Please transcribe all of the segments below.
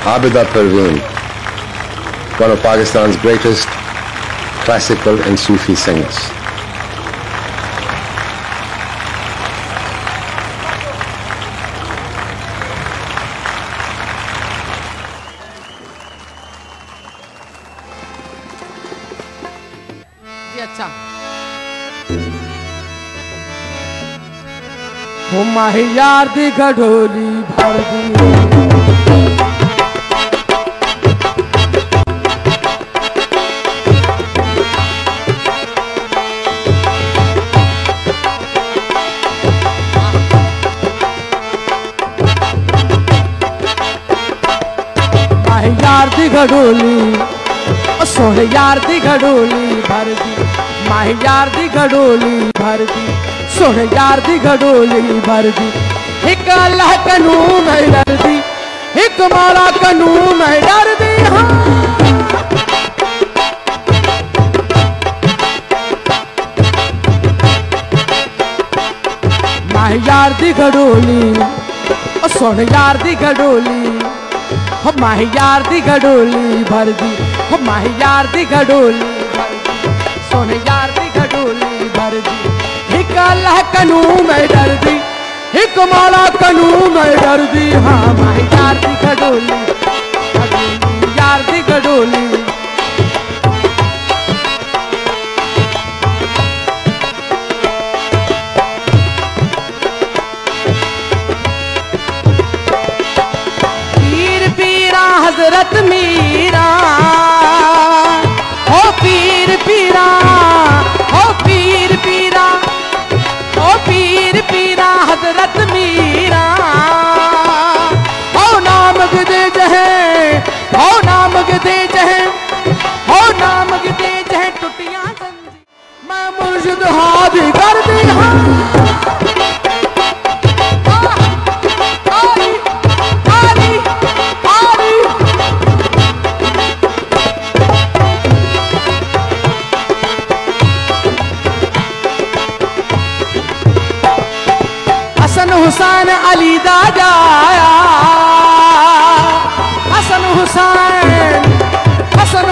Abida Parveen, one of Pakistan's greatest classical and Sufi singers. अच्छा वो माही यार दी गढोली भर दी माही यार दी गढोली सोने यार दी गढोली भर दी माही यार दी गढोली भर दी सोने यार दी गढोली भर दी एक अल्लाह कानून है डर दी एक मौला कानून है डर दी हाँ माही यार दी गढोली सोने यार दी गढोली हो माही यार दी गढोली भर दी हो माही यार दी गढोली भर दी सोने यार दी गढोली भर दी एक अल्लाह कानून में डर दी एक मौला कानून में डर दी हाँ माही यार दी गढोली यार दी गढोली हजरत मीरा हो पीर पीरा हो पीर पीरा हो पीर पीरा हजरत मीरा हो नाम गदे जहे हो नाम गदे जहे हो नाम गदे जहे टुटियां जंजी मैं मुर्शिद हादी कर दी हाँ हुसैन अली दा जाया हसन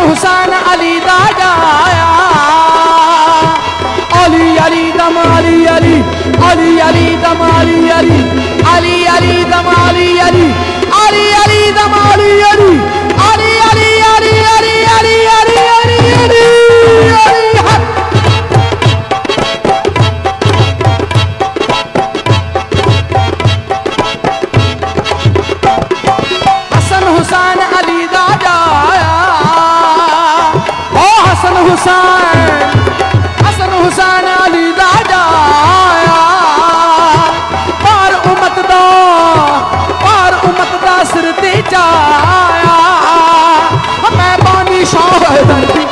हुसैन अली दा जाया अली अली दम अली अली अली अली दम अली अली अली अली दम अली अली अली अली दम अली अली अली अली अली अली अली अली अली अली हुसैन अली दा जाया ओ हसन हुसैन अली दा जाया पार उम्मत दा सिर ते चाया मैं बानी शाह दर्दी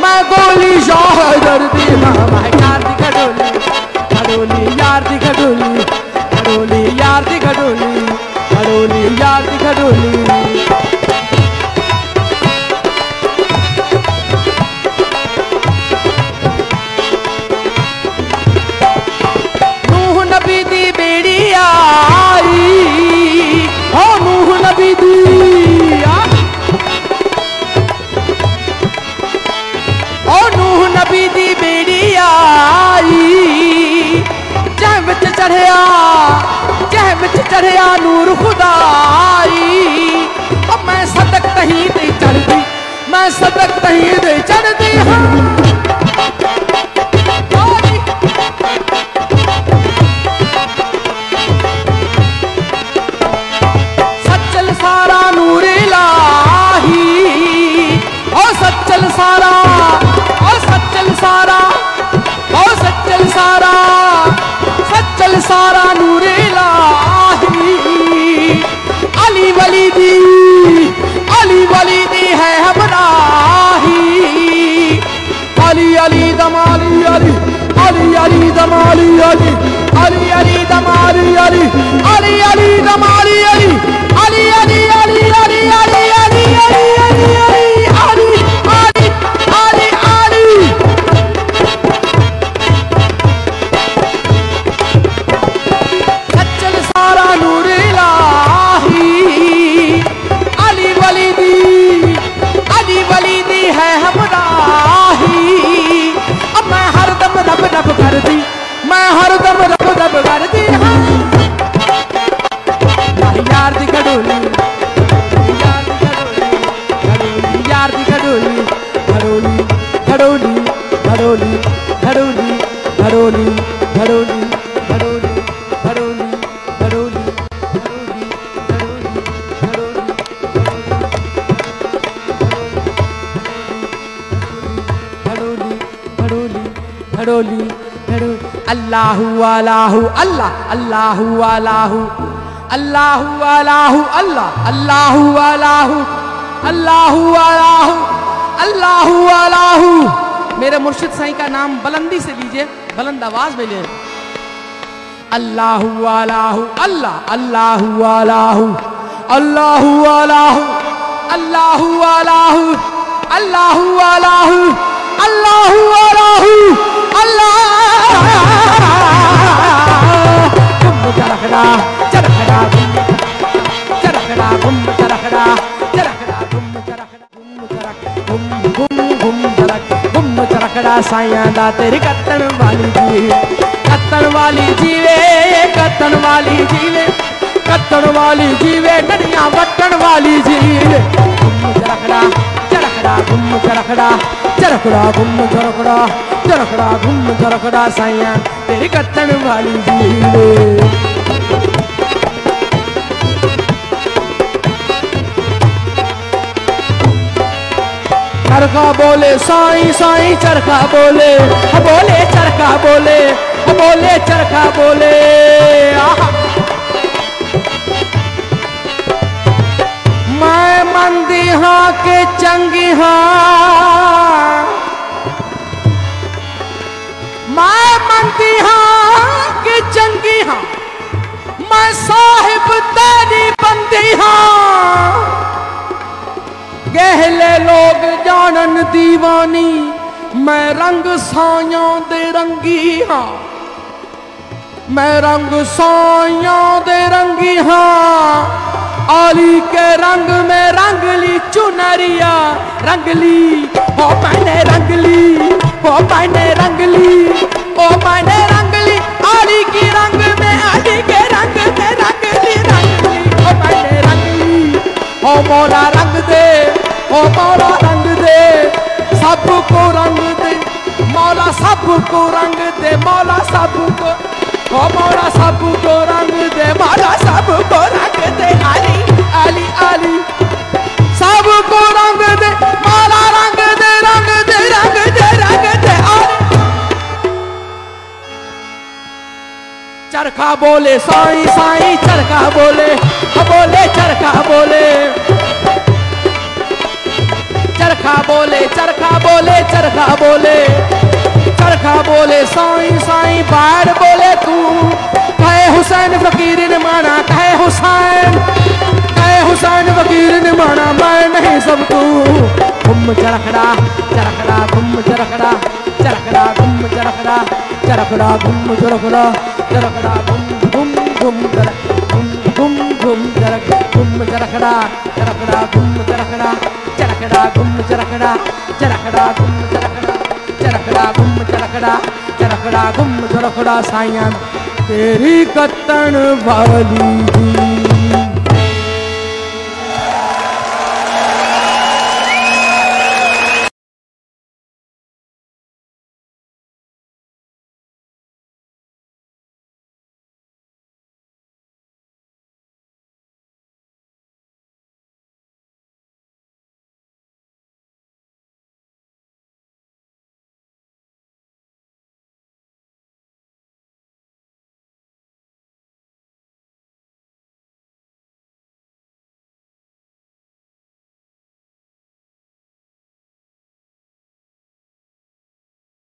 मैं गोली शाह दर्दी माही यार दी गढोली गढोली यार दी गढोली गढोली यार दी गढोली गढोली यार दी गढोली चढ़िया नूर खुदाई अब मैं सदक तहीं दे चढ़ दी मैं सदक तहीं दे चढ़ दी हाँ सच्चल सारा नूर इलाही ओ सच्चल सारा ओ सच्चल सारा ओ सच्चल सारा सच्चल सारा नूर अली वली दी है हमराही अली अली दमाली अली अली अली दमाली अली अली अली दमाली अली अली अली दमाली अली अली अली अली अली अली अली अली अली अली अली अली अली सच्चल सारा नूर इलाही अली वली घड़ोली घड़ोली अल्लाहु अल्लाहु अल्लाह अल्लाहु अल्लाहु अल्लाहु अल्लाहु अल्लाह अल्लाहु अल्लाहु अल्लाहु अल्लाहु अल्लाहु अल्लाहु। मेरे मुर्शिद साईं का नाम बुलंदी से लीजिए, बुलंद आवाज में लीजिए। अल्लाहु अल्लाहु अल्लाह अल्लाहु अल्लाहु अल्लाहु अल्लाहु अल्लाहु अल्लाहु अल्लाहु अल्लाहु अल्लाहु अल्लाहु अल्लाह। गुम चरखड़ा चरखड़ा चरखड़ा गुम चरखड़ा चरखड़ा गुम चरखड़ा गुम गुम गुम चरख गुम चरखड़ा साईं दा तेरी कत्तन वाली जी, कत्तन वाली जीवे, कत्तन वाली जीवे, कत्तन वाली जीवे, डड़ियां वट्टन वाली जीवे। गुम चरखड़ा चरखड़ा गुम चरखड़ा चरखड़ा गुम चरखड़ा चरखड़ा गुम चरखड़ा साईं तेरी कत्तन वाली जीवे। चरखा बोले साईं साईं चरखा बोले, बोले चरखा बोले, बोले चरखा बोले। मैं मंदी हाँ के चंगी हाँ, मैं मंदी हाँ के चंगी हाँ, मैं साहिब तेरी बंदी हाँ। गहले लोग जानन दीवानी, मैं रंग साइयों दे रंगी हाँ, मैं रंग साइयों दे रंगी हाँ। आली के रंग में रंगली चुनरिया रंगली, ओ मैंने रंगली, ओ मैंने रंगली, ओ मैंने रंगली। आली की रंग में आली के रंग में रंगली रंगली, ओ मैंने रंगली। ओ मौला रंग दे, ओ मौला रंग दे, सबको रंग दे मौला, सबको रंग दे मौला, सबको ओ मौला सबको रंग दे मौला, सबको रंग दे। आली आली आली सबको रंग दे मौला, रंग दे रंग दे रंग दे रंग दे। चरखा बोले साईं साईं चरखा बोले, बोले चरखा बोले, चरखा बोले चरखा बोले चरखा बोले, चरखा बोले साईं साईं बाढ़ बोले तू। कहे हुसैन फकीर ने माना, कहे हुसैन, कहे हुसैन फकीर ने माना, मैं नहीं सब तू। गुम चरखड़ा चरखड़ा गुम चरखड़ा चरखड़ा गुम चरखड़ा चरखड़ा गुम चरखड़ा चरखड़ा गुम गुम गुम चरख गुम गुम गुम चरख गुम चरखड़ा चरखड़ा गुम चरखड़ा चरखड़ा गुम चरखड़ा चरखड़ा गुम चरखड़ा चरखड़ा गुम चरखड़ा चरखड़ा गुम चरखड़ा साईं तेरी कत्तन वाली जी।